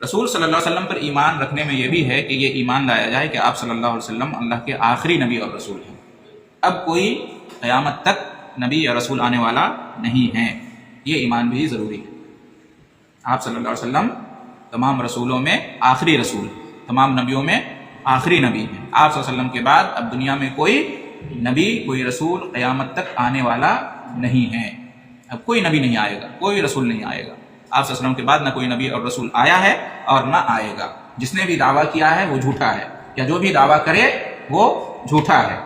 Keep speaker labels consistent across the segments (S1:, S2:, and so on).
S1: رسول صلی اللہ علیہ وسلم پر ایمان رکھنے میں یہ بھی ہے کہ یہ ایمان لایا جائے کہ آپ صلی اللہ علیہ وسلم اللہ کے آخری نبی اور رسول ہیں، اب کوئی قیامت تک نبی یا رسول آنے والا نہیں ہے، یہ ایمان بھی ضروری ہے۔ آپ صلی اللہ علیہ وسلم تمام رسولوں میں آخری رسول، تمام نبیوں میں آخری نبی ہیں۔ آپ صلی اللہ علیہ وسلم کے بعد اب دنیا میں کوئی نبی، کوئی رسول قیامت تک آنے والا نہیں ہے، اب کوئی نبی نہیں آئے گا، کوئی رسول نہیں آئے گا۔ آپ صلی اللہ علیہ وسلم کے بعد نہ کوئی نبی اور رسول آیا ہے اور نہ آئے گا۔ جس نے بھی دعویٰ کیا ہے وہ جھوٹا ہے، یا جو بھی دعویٰ کرے وہ جھوٹا ہے۔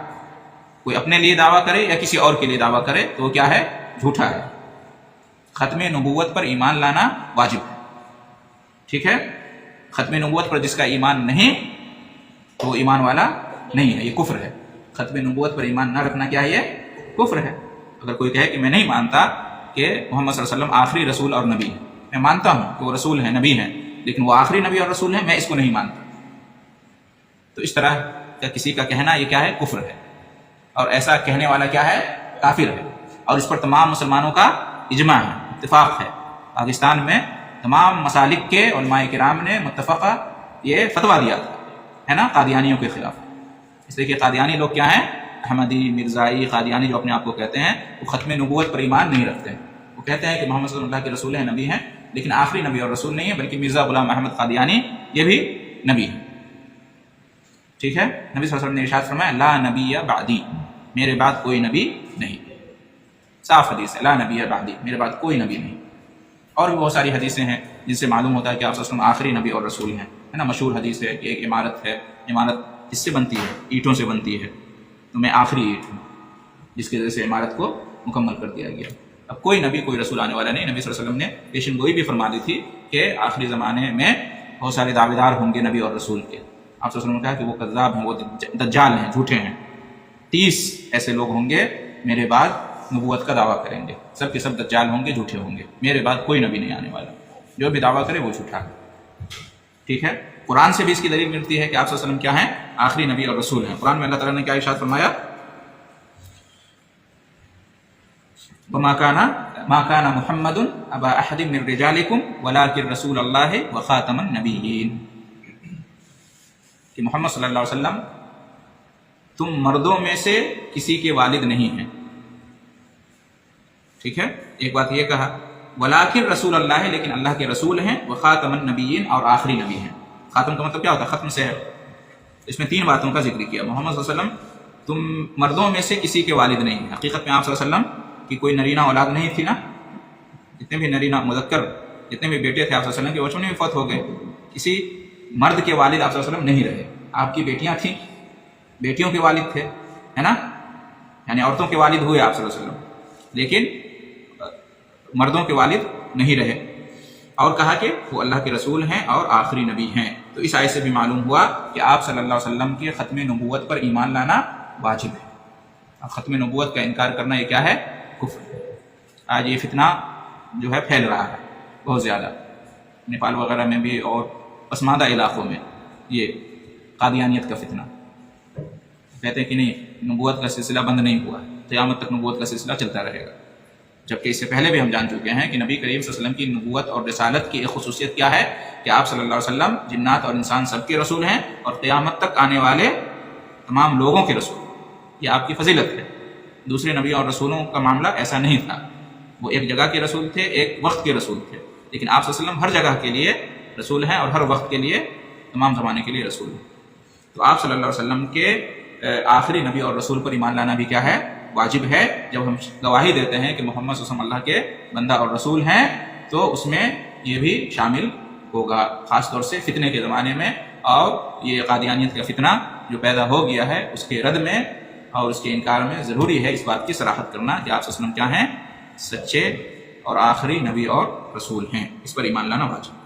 S1: کوئی اپنے لیے دعویٰ کرے یا کسی اور کے لیے دعویٰ کرے تو وہ کیا ہے؟ جھوٹا ہے۔ ختم نبوت پر ایمان لانا واجب ہے، ٹھیک ہے؟ ختم نبوت پر جس کا ایمان نہیں تو وہ ایمان والا نہیں ہے، یہ کفر ہے۔ ختم نبوت پر ایمان نہ رکھنا کیا ہے؟ یہ کفر ہے۔ اگر کوئی کہے کہ میں نہیں مانتا کہ محمد صلی اللہ علیہ وسلم آخری رسول اور نبی ہے، میں مانتا ہوں کہ وہ رسول ہیں، نبی ہیں، لیکن وہ آخری نبی اور رسول ہیں، میں اس کو نہیں مانتا، تو اس طرح کا کسی کا کہنا یہ کیا ہے؟ کفر ہے، اور ایسا کہنے والا کیا ہے؟ کافر ہے، اور اس پر تمام مسلمانوں کا اجماع ہے، اتفاق ہے۔ پاکستان میں تمام مسالک کے علماء کرام نے متفقہ یہ فتویٰ دیا تھا، ہے نا، قادیانیوں کے خلاف۔ اس لیے کہ قادیانی لوگ کیا ہیں؟ احمدی، مرزائی، قادیانی جو اپنے آپ کو کہتے ہیں، وہ ختم نبوت پر ایمان نہیں رکھتے ہیں۔ وہ کہتے ہیں کہ محمد صلی اللہ کے رسول ہیں، نبی ہیں، لیکن آخری نبی اور رسول نہیں ہے، بلکہ مرزا غلام احمد قادیانی یہ بھی نبی ہے، ٹھیک ہے؟ نبی صلی اللہ علیہ وسلم نے ارشاد فرمایا لا نبی بعدی، میرے بعد کوئی نبی نہیں، صاف حدیث ہے، لا نبی بعدی، میرے بعد کوئی نبی نہیں۔ اور بھی بہت ساری حدیثیں ہیں جن سے معلوم ہوتا ہے کہ آپ صلی اللہ علیہ وسلم آخری نبی اور رسول ہیں، ہے نا؟ مشہور حدیث ہے کہ ایک عمارت ہے، عمارت اس سے بنتی ہے، اینٹوں سے بنتی ہے، تو میں آخری اینٹ ہوں جس کی وجہ سے عمارت کو مکمل کر دیا گیا۔ اب کوئی نبی، کوئی رسول آنے والا نہیں۔ نبی صلی اللہ علیہ وسلم نے پیشن گوئی بھی فرما دی تھی کہ آخری زمانے میں بہت سارے دعوے دار ہوں گے نبی اور رسول کے۔ آپ صلی اللہ علیہ وسلم نے کہا کہ وہ کذاب ہیں، وہ دجال ہیں، جھوٹے ہیں۔ 30 ایسے لوگ ہوں گے میرے بعد نبوت کا دعویٰ کریں گے، سب کے سب دجال ہوں گے، جھوٹے ہوں گے، میرے بعد کوئی نبی نہیں آنے والا، جو بھی دعویٰ کرے وہ جھوٹا ہے، ٹھیک ہے؟ قرآن سے بھی اس کی دلیل ملتی ہے کہ آپ صلی اللہ علیہ وسلم کیا ہیں؟ آخری نبی اور رسول ہیں۔ قرآن میں اللہ تعالیٰ نے کیا ارشاد فرمایا؟ وَمَا كَانَ مُحَمَّدٌ أَبَا أَحَدٍ مِّن رِّجَالِكُمْ وَلَٰكِن رَّسُولَ اللَّهِ وَخَاتَمَ النَّبِيِّينَ، کہ محمد صلی اللہ علیہ وسلم تم مردوں میں سے کسی کے والد نہیں ہیں، ٹھیک ہے؟ ایک بات یہ کہا وَلَٰكِن رَّسُولَ اللَّهِ، لیکن اللہ کے رسول ہیں، وَخَاتَمَ النَّبِيِّينَ، اور آخری نبی ہیں۔ خاتم کا مطلب کیا ہوتا ہے؟ ختم سے ہے۔ اس میں 3 باتوں کا ذکر کیا۔ محمد صلی اللہ علیہ وسلم تم مردوں میں سے کسی کے والد نہیں ہیں، حقیقت میں آپ صلی اللہ علیہ وسلم کی کوئی نرینہ اولاد نہیں تھی نا، جتنے بھی نرینہ مذکر جتنے بھی بیٹے تھے آپ صلی اللہ علیہ وسلم کے، بچوں میں بھی فوت ہو گئے، کسی مرد کے والد آپ صلی اللہ علیہ وسلم نہیں رہے۔ آپ کی بیٹیاں تھیں، بیٹیوں کے والد تھے، ہے نا، یعنی عورتوں کے والد ہوئے آپ صلی اللہ علیہ وسلم، لیکن مردوں کے والد نہیں رہے۔ اور کہا کہ وہ اللہ کے رسول ہیں اور آخری نبی ہیں۔ تو اس آیت سے بھی معلوم ہوا کہ آپ صلی اللہ علیہ وسلم کے ختم نبوت پر ایمان لانا واجب ہے۔ اب ختم نبوت کا انکار کرنا یہ کیا ہے؟ کفر ہے۔ آج یہ فتنہ جو ہے پھیل رہا ہے بہت زیادہ، نیپال وغیرہ میں بھی اور پسماندہ علاقوں میں، یہ قادیانیت کا فتنہ۔ کہتے ہیں کہ نہیں، نبوت کا سلسلہ بند نہیں ہوا، قیامت تک نبوت کا سلسلہ چلتا رہے گا، جبکہ اس سے پہلے بھی ہم جان چکے ہیں کہ نبی کریم صلی اللہ علیہ وسلم کی نبوت اور رسالت کی ایک خصوصیت کیا ہے کہ آپ صلی اللہ علیہ وسلم جنات اور انسان سب کے رسول ہیں، اور قیامت تک آنے والے تمام لوگوں کے رسول، یہ آپ کی فضیلت ہے۔ دوسرے نبی اور رسولوں کا معاملہ ایسا نہیں تھا، وہ ایک جگہ کے رسول تھے، ایک وقت کے رسول تھے، لیکن آپ صلی اللہ علیہ وسلم ہر جگہ کے لیے رسول ہیں اور ہر وقت کے لیے، تمام زمانے کے لیے رسول ہیں۔ تو آپ صلی اللہ علیہ وسلم کے آخری نبی اور رسول پر ایمان لانا بھی کیا ہے؟ واجب ہے۔ جب ہم گواہی دیتے ہیں کہ محمد صلی اللہ علیہ وسلم اللہ کے بندہ اور رسول ہیں تو اس میں یہ بھی شامل ہوگا، خاص طور سے فتنے کے زمانے میں، اور یہ قادیانیت کا فتنہ جو پیدا ہو گیا ہے اس کے رد میں اور اس کے انکار میں ضروری ہے اس بات کی صراحت کرنا کہ آپ صلی اللہ علیہ وسلم کیا ہیں؟ سچے اور آخری نبی اور رسول ہیں، اس پر ایمان لانا واجب۔